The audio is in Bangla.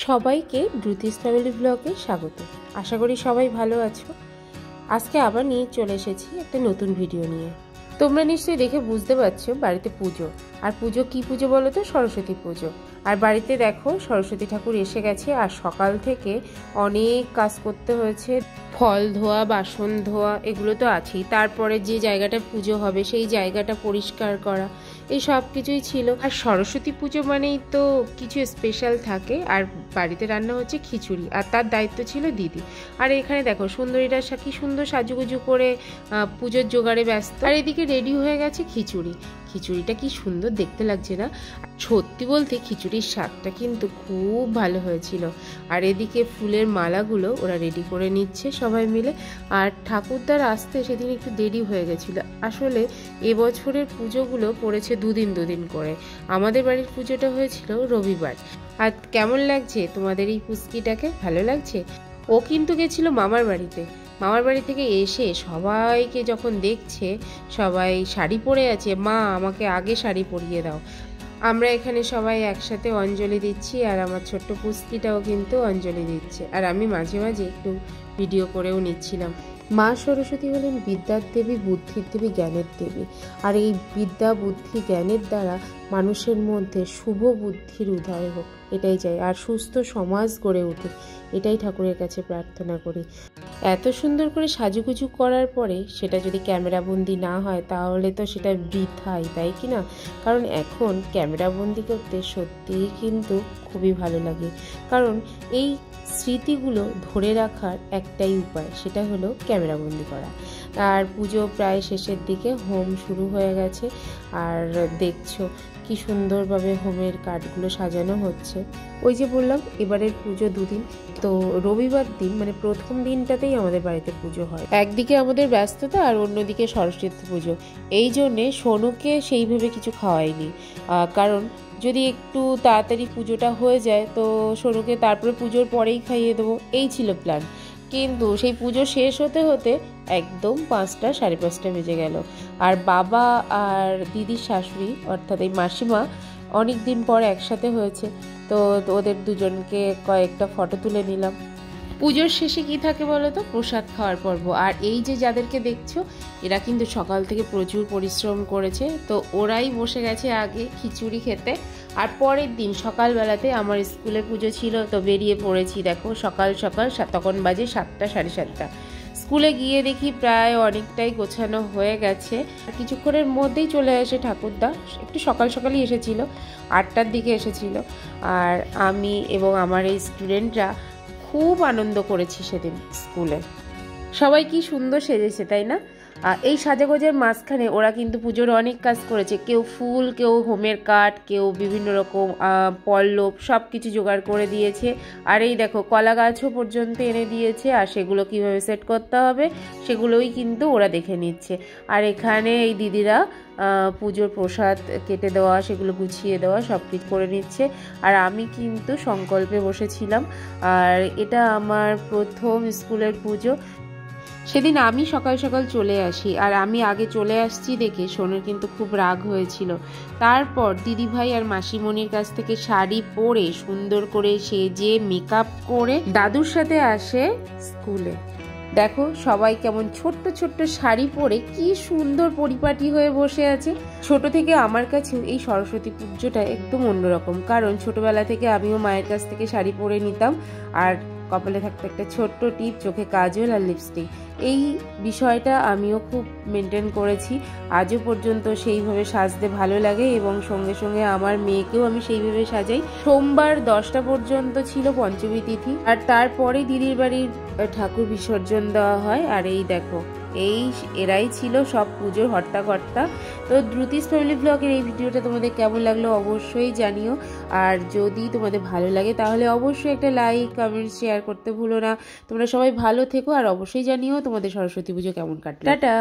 সবাইকে দ্রুতিস ফ্যামিলি ব্লগে স্বাগত। আশা করি সবাই ভালো আছো। আজকে আবার নিয়ে চলে এসেছি একটা নতুন ভিডিও নিয়ে। তোমরা নিশ্চয়ই দেখে বুঝতে পারছো বাড়িতে পুজো। আর পুজো কি পুজো বলো তো? সরস্বতী পুজো। আর বাড়িতে দেখো সরস্বতী ঠাকুর এসে গেছে, আর সকাল থেকে অনেক কাজ করতে হয়েছে। ফল ধোয়া, বাসন ধোয়া, এগুলো তো আছেই। তারপরে যে জায়গাটা পুজো হবে সেই জায়গাটা পরিষ্কার করা, এই সব কিছুই ছিল। আর সরস্বতী পুজো মানেই তো কিছু স্পেশাল থাকে, আর বাড়িতে রান্না হচ্ছে খিচুড়ি, আর তার দায়িত্ব ছিল দিদি। আর এখানে দেখো সুন্দরীরা কি সুন্দর সাজুগুজু করে পুজোর জোগাড়ে ব্যস্ত। আর এদিকে রেডি হয়ে গেছে খিচুড়ি। খিচুড়িটা কি সুন্দর দেখতে লাগছে না? সত্যি বলতে খিচুড়ির স্বাদটা কিন্তু খুব ভালো হয়েছিল। আর এদিকে ফুলের মালাগুলো ওরা রেডি করে নিচ্ছে সবাই মিলে। আর ঠাকুরদার আসতে সেদিন একটু দেরি হয়ে গেছিল। আসলে এবছরের পুজোগুলো পড়েছে দুদিন করে। আমাদের বাড়ির পুজোটা হয়েছিল রবিবার। আর কেমন লাগছে তোমাদের এই পুচকিটাকে? ভালো লাগছে? ও কিন্তু গেছিল মামার বাড়িতে। মামার বাড়ি থেকে এসে সবাইকে যখন দেখছে সবাই শাড়ি পরে আছে, মা আমাকে আগে শাড়ি পরিয়ে দাও। আমরা এখানে সবাই একসাথে অঞ্জলি দিচ্ছি, আর আমার ছোট্ট পুচকিটাও কিন্তু অঞ্জলি দিচ্ছে। আর আমি মাঝে মাঝে একটু ভিডিও করেও নিচ্ছিলাম। মা সরস্বতী হলেন বিদ্যার দেবী, বুদ্ধির দেবী, জ্ঞানের দেবী। আর এই বিদ্যা, বুদ্ধি, জ্ঞানের দ্বারা মানুষের মধ্যে শুভ বুদ্ধির উদয় হোক, এটাই চাই। আর সুস্থ সমাজ গড়ে উঠুক, এটাই ঠাকুরের কাছে প্রার্থনা করি। এত সুন্দর করে সাজুগুজু করার পরে সেটা যদি ক্যামেরাবন্দি না হয় তাহলে তো সেটা বৃথাই, তাই কি না? কারণ এখন ক্যামেরাবন্দি করতে সত্যিই কিন্তু খুবই ভালো লাগে। কারণ এই স্মৃতিগুলো ধরে রাখার একটাই উপায়, সেটা হলো ক্যামেরাবন্দি করা। আর পুজো প্রায় শেষের দিকে, হোম শুরু হয়ে গেছে। আর দেখছো কি সুন্দরভাবে হোমের কাঠগুলো সাজানো হচ্ছে। ওই যে বললাম এবারের পুজো দুদিন, তো রবিবার দিন মানে প্রথম দিনটাতেই আমাদের বাড়িতে পুজো হয়। একদিকে আমাদের ব্যস্ততা আর অন্যদিকে সরস্বতী পুজো। এই জন্যে সোনুকে সেইভাবে কিছু খাওয়াইনি, কারণ যদি একটু তাড়াতাড়ি পুজোটা হয়ে যায় তো সোনুকে তারপরে পুজোর পরেই খাইয়ে দেবো, এই ছিল প্ল্যান। কিন্তু সেই পুজো শেষ হতে হতে একদম 5টা, 5:30 বেজে গেল। আর বাবা আর দিদির শাশুড়ি অর্থাৎ এই মাসিমা অনেক দিন পর একসাথে হয়েছে, তো ওদের দুজনকে কয়েকটা ফটো তুলে নিলাম। পুজোর শেষে কি থাকে বলো তো? প্রসাদ খাওয়ার পর্ব। আর এই যে যাদেরকে দেখছো এরা কিন্তু সকাল থেকে প্রচুর পরিশ্রম করেছে, তো ওরাই বসে গেছে আগে খিচুড়ি খেতে। আর পরের দিন সকালবেলাতে আমার স্কুলে পুজো ছিল, তো বেরিয়ে পড়েছি। দেখো সকাল সকাল, তখন বাজে 7টা, 7:30। স্কুলে গিয়ে দেখি প্রায় অনেকটাই গোছানো হয়ে গেছে। কিছুক্ষণের মধ্যেই চলে আসে ঠাকুরদা। একটু সকাল সকালই এসেছিল, 8টার দিকে এসেছিল। আর আমি এবং আমার এই স্টুডেন্টরা খুব আনন্দ করেছি সেদিন স্কুলে। সবাই কি সুন্দর সেজেছে, তাই না? এই সাজাগোজের মাঝখানে ওরা কিন্তু পুজোর অনেক কাজ করেছে। কেউ ফুল, কেউ হোমের কাঠ, কেউ বিভিন্ন রকম পল্লব, সব কিছু জোগাড় করে দিয়েছে। আর এই দেখো কলা গাছও পর্যন্ত এনে দিয়েছে, আর সেগুলো কিভাবে সেট করতে হবে সেগুলোই কিন্তু ওরা দেখে নিচ্ছে। আর এখানে এই দিদিরা পুজোর প্রসাদ কেটে দেওয়া, সেগুলো গুছিয়ে দেওয়া, সব কিছু করে নিচ্ছে। আর আমি কিন্তু সংকল্পে বসেছিলাম। আর এটা আমার প্রথম স্কুলের পুজো। সেদিন আমি সকাল সকাল চলে আসি, আর আমি আগে চলে আসছি দেখে সোনুর কিন্তু খুব রাগ হয়েছিল। তারপর দিদিভাই আর মাসিমণির কাছ থেকে শাড়ি পরে সুন্দর করে সেজে মেকআপ করে দাদুর সাথে আসে স্কুলে। দেখো সবাই কেমন ছোট্ট ছোট্ট শাড়ি পরে কি সুন্দর পরিপাটি হয়ে বসে আছে। ছোট থেকে আমার কাছেও এই সরস্বতী পুজোটা একদম অন্যরকম, কারণ ছোটবেলা থেকে আমিও মায়ের কাছ থেকে শাড়ি পরে নিতাম। আর কপালে থাকতো একটা ছোট্ট টিপ, চোখে কাজল আর লিপস্টিক। এই বিষয়টা আমিও খুব মেনটেন করেছি আজও পর্যন্ত। সেইভাবে সাজতে ভালো লাগে, এবং সঙ্গে সঙ্গে আমার মেয়েকেও আমি সেইভাবে সাজাই। সোমবার 10টা পর্যন্ত ছিল পঞ্চমী তিথি, আর তারপরে দিদির বাড়ির ঠাকুর বিসর্জন দেওয়া হয়। আর এই দেখো এরাই ছিল সব পুজোর হর্তাকর্তা। তো দ্রুতিস ফ্যামিলি ব্লগের এই ভিডিওটা তোমাদের কেমন লাগলো অবশ্যই জানিও। আর যদি তোমাদের ভালো লাগে তাহলে অবশ্যই একটা লাইক, কমেন্ট, শেয়ার করতে ভুলো না। তোমরা সবাই ভালো থেকো, আর অবশ্যই জানিও তোমাদের সরস্বতী পুজো কেমন কাটলো। টাটা।